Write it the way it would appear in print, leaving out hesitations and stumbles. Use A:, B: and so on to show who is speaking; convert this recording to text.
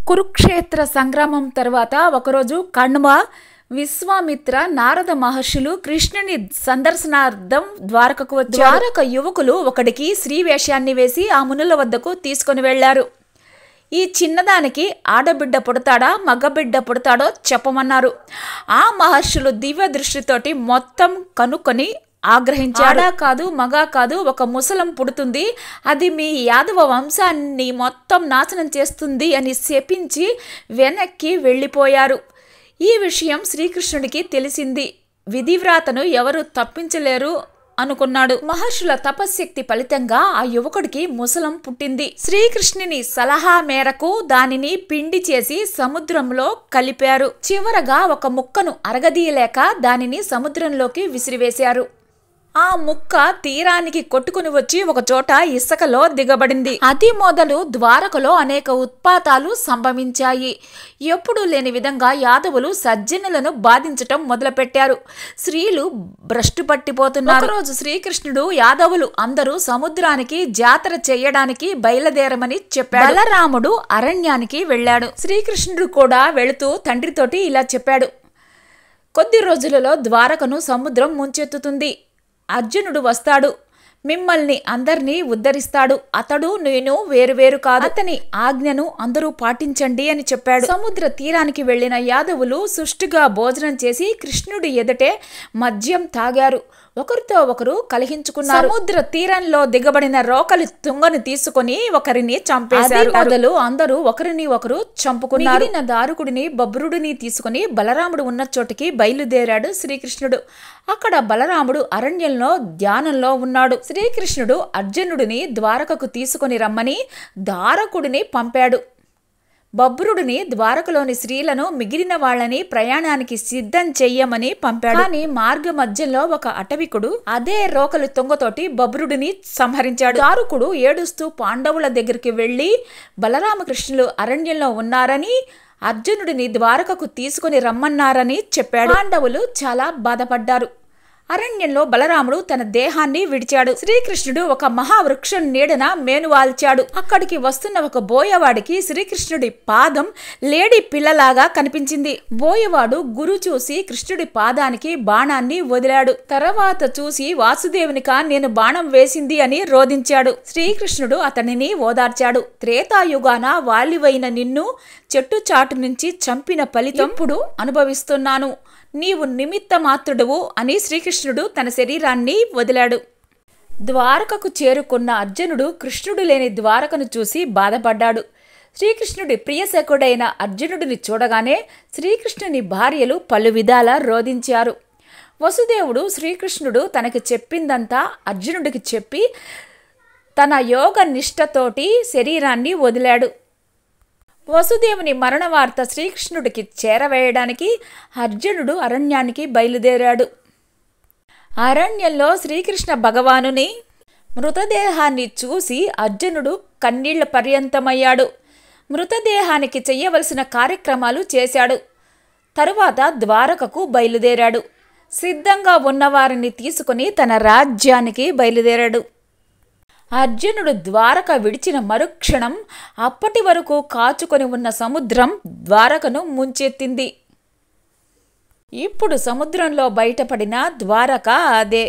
A: కురుక్షేత్ర సంగ్రామం తర్వాత ఒకరోజు కణ్వ, విశ్వామిత్ర, నారద మహర్షులు కృష్ణుని సందర్శనార్థం ద్వారకకు వచ్చారు. ద్వారక యువకులు ఒకడికి స్త్రీ వేషాన్ని వేసి ఆ మునుల వద్దకు తీసుకొని వెళ్లారు. ఈ చిన్నదానికి ఆడబిడ్డ పుడతాడా మగబిడ్డ పుడతాడో చెప్పమన్నారు. ఆ మహర్షులు దివ్య దృష్టితోటి మొత్తం కనుక్కొని ఆగ్రహించాడు. ఆడా కాదు మగా కాదు, ఒక ముసలం పుడుతుంది, అది మీ యాదవ వంశాన్ని మొత్తం నాశనం చేస్తుంది అని శపించి వెనక్కి వెళ్ళిపోయారు. ఈ విషయం శ్రీకృష్ణుడికి తెలిసింది. విధివ్రాతను ఎవరు తప్పించలేరు అనుకున్నాడు. మహర్షుల తపశ్శక్తి ఫలితంగా ఆ యువకుడికి ముసలం పుట్టింది. శ్రీకృష్ణుని సలహా మేరకు దానిని పిండి చేసి సముద్రంలో కలిపారు. చివరగా ఒక ముక్కను అరగదీయలేక దానిని సముద్రంలోకి విసిరివేశారు. ఆ ముక్క తీరానికి కొట్టుకుని వచ్చి ఒక చోట ఇసుకలో దిగబడింది. అది మొదలు ద్వారకలో అనేక ఉత్పాతాలు సంభవించాయి. ఎప్పుడూ లేని విధంగా యాదవులు సజ్జనులను బాధించటం మొదలుపెట్టారు. స్త్రీలు భ్రష్టు పట్టిపోతున్నారు. ఒకరోజు శ్రీకృష్ణుడు యాదవులు అందరూ సముద్రానికి జాతర చేయడానికి బయలుదేరమని చెప్పాడు. బలరాముడు అరణ్యానికి వెళ్ళాడు. శ్రీకృష్ణుడు కూడా వెళుతూ తండ్రితోటి ఇలా చెప్పాడు: కొద్ది రోజులలో ద్వారకను సముద్రం ముంచెత్తుతుంది. అర్జునుడు వస్తాడు, మిమ్మల్ని అందరినీ ఉద్ధరిస్తాడు. అతడు నేను వేరువేరు కాదు. అతని ఆజ్ఞను అందరూ పాటించండి అని చెప్పాడు. సముద్ర తీరానికి వెళ్లిన యాదవులు సుష్టిగా భోజనం చేసి కృష్ణుడి ఎదుటే మద్యం తాగారు. ఒకరితో ఒకరు కలహించుకున్నారు. సముద్ర తీరంలో దిగబడిన రోకలి తుంగను తీసుకుని ఒకరిని చంపేశారు. మొదలు అందరూ ఒకరిని ఒకరు చంపుకున్నారు. మిగిలిన దారుకుడిని బబ్రుడిని తీసుకుని బలరాముడు ఉన్న చోటికి బయలుదేరాడు శ్రీకృష్ణుడు. అక్కడ బలరాముడు అరణ్యంలో ధ్యానంలో ఉన్నాడు. శ్రీకృష్ణుడు అర్జునుడిని ద్వారకకు తీసుకుని రమ్మని దారకుడిని పంపాడు. బబ్రుడిని ద్వారకలోని స్త్రీలను మిగిలిన వాళ్ళని ప్రయాణానికి సిద్ధం చెయ్యమని పంపాడు. కానీ మార్గ మధ్యంలో ఒక అటవికుడు అదే రోకలి తుంగతోటి బబ్రుడిని సంహరించాడు. దారుకుడు ఏడుస్తూ పాండవుల దగ్గరికి వెళ్లి బలరామకృష్ణులు అరణ్యంలో ఉన్నారని, అర్జునుడిని ద్వారకకు తీసుకుని రమ్మన్నారని చెప్పాడు. పాండవులు చాలా బాధపడ్డారు. అరణ్యంలో బలరాముడు తన దేహాన్ని విడిచాడు. శ్రీకృష్ణుడు ఒక మహావృక్షం నీడన మేనువాల్చాడు. అక్కడికి వస్తున్న ఒక బోయవాడికి శ్రీకృష్ణుడి పాదం లేడి పిల్లలాగా కనిపించింది. బోయవాడు గురు చూసి కృష్ణుడి పాదానికి బాణాన్ని వదిలాడు. తర్వాత చూసి వాసుదేవునిక నేను బాణం వేసింది అని రోధించాడు. శ్రీకృష్ణుడు అతనిని ఓదార్చాడు. త్రేతాయుగాన వాలివైన నిన్ను చెట్టు చాటు నుంచి చంపిన ఫలితం ఇప్పుడు అనుభవిస్తున్నాను. నీవు నిమిత్త మాత్రుడువు అని శ్రీకృష్ణుడు తన శరీరాన్ని వదిలాడు. ద్వారకకు చేరుకున్న అర్జునుడు కృష్ణుడు లేని ద్వారకను చూసి బాధపడ్డాడు. శ్రీకృష్ణుడి ప్రియసఖుడైన అర్జునుడిని చూడగానే శ్రీకృష్ణుని భార్యలు పలు విధాల రోధించారు. వసుదేవుడు శ్రీకృష్ణుడు తనకి చెప్పిందంతా అర్జునుడికి చెప్పి తన యోగ నిష్టతోటి శరీరాన్ని వదిలాడు. వసుదేవుని మరణ వార్త శ్రీకృష్ణుడికి చేరవేయడానికి అర్జునుడు అరణ్యానికి బయలుదేరాడు. అరణ్యంలో శ్రీకృష్ణ భగవానుని మృతదేహాన్ని చూసి అర్జునుడు కన్నీళ్ల పర్యంతమయ్యాడు. మృతదేహానికి చెయ్యవలసిన కార్యక్రమాలు చేశాడు. తరువాత ద్వారకకు బయలుదేరాడు. సిద్ధంగా ఉన్నవారిని తీసుకుని తన రాజ్యానికి బయలుదేరాడు. అర్జునుడు ద్వారక విడిచిన మరుక్షణం అప్పటి వరకు కాచుకొని ఉన్న సముద్రం ద్వారకను ముంచెత్తింది. ఇప్పుడు సముద్రంలో బయటపడిన ద్వారక అదే.